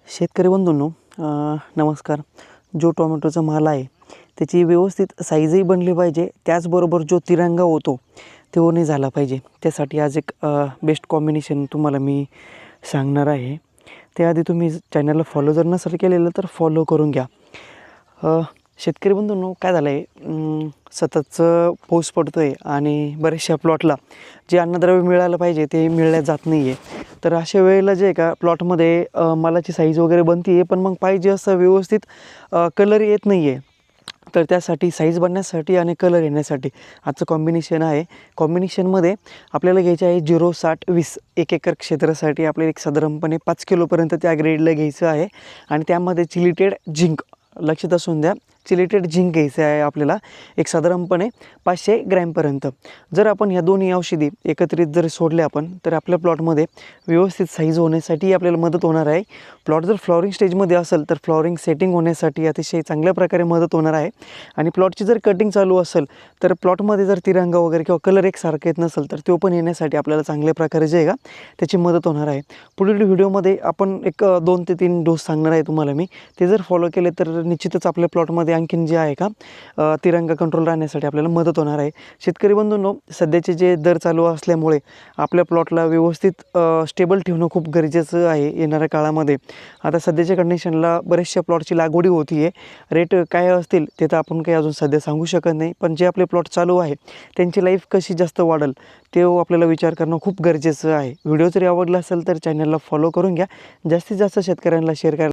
शेतकरी बंधूंनो, नमस्कार. जो टोमॅटोचा माल आहे त्याची व्यवस्थित साईजही बनली पाहिजे, त्याचबरोबर जो तिरंगा होतो तो नाही झाला पाहिजे. त्यासाठी आज एक बेस्ट कॉम्बिनेशन तुम्हाला मी सांगणार आहे. त्याआधी तुम्ही चॅनलला फॉलो जर नसेल केलेलं तर फॉलो करून घ्या. शेतकरी बंधूंनो, काय झालं आहे, सततचं पाऊस पडतो आहे आणि बऱ्याचशा प्लॉटला जे अन्नद्रव्य मिळालं पाहिजे ते मिळल्या जात नाही आहे. तर अशा वेळेला जे आहे का प्लॉटमध्ये मालाची साईज वगैरे बनते आहे, पण मग पाहिजे असं व्यवस्थित कलर येत नाही आहे. तर त्यासाठी साईज बनण्यासाठी आणि कलर येण्यासाठी आजचं कॉम्बिनेशन आहे. कॉम्बिनेशनमध्ये आपल्याला घ्यायचे आहे 0-60-20 1 एकर क्षेत्रासाठी आपल्याला एक साधारणपणे 5 किलोपर्यंत त्या ग्रेडला घ्यायचं आहे. आणि त्यामध्ये चिलिटेड झिंक लक्षात असून द्या, चिलिटेड झिंक घ्यायचं आहे आपल्याला एक साधारणपणे 500 ग्रॅमपर्यंत. जर आपण ह्या दोन्ही औषधी एकत्रित जर सोडले आपण तर आपल्या प्लॉटमध्ये व्यवस्थित साईज होण्यासाठी आपल्याला मदत होणार आहे. प्लॉट जर फ्लॉवरिंग स्टेजमध्ये असेल तर फ्लॉवरिंग सेटिंग होण्यासाठी अतिशय चांगल्या प्रकारे मदत होणार आहे. आणि प्लॉटची जर कटिंग चालू असेल तर प्लॉटमध्ये जर तिरंगा वगैरे किंवा कलर एकसारखा येत नसेल तर तो पण येण्यासाठी आपल्याला चांगल्या प्रकारे जे आहे का त्याची मदत होणार आहे. पुढील व्हिडिओमध्ये आपण एक 2 ते 3 डोस सांगणार आहे तुम्हाला मी. ते जर फॉलो केले तर निश्चितच आपल्या प्लॉटमध्ये आणखीन जे आहे का तिरंगा कंट्रोल राहण्यासाठी आपल्याला मदत होणार आहे. शेतकरी बंधूंनो, सध्याचे जे दर चालू असल्यामुळे आपल्या प्लॉटला व्यवस्थित स्टेबल ठेवणं खूप गरजेचं आहे येणाऱ्या काळामध्ये. आता सध्याच्या कंडिशनला बऱ्याचशा प्लॉटची लागवडी होती आहे. रेट काय असतील ते तर आपण काही अजून सध्या सांगू शकत नाही, पण जे आपले प्लॉट चालू आहे त्यांची लाईफ कशी जास्त वाढेल ते आपल्याला विचार करणं खूप गरजेचं आहे. व्हिडिओ जरी आवडला असेल तर चॅनलला फॉलो करून घ्या. जास्तीत जास्त शेतकऱ्यांना शेअर करा.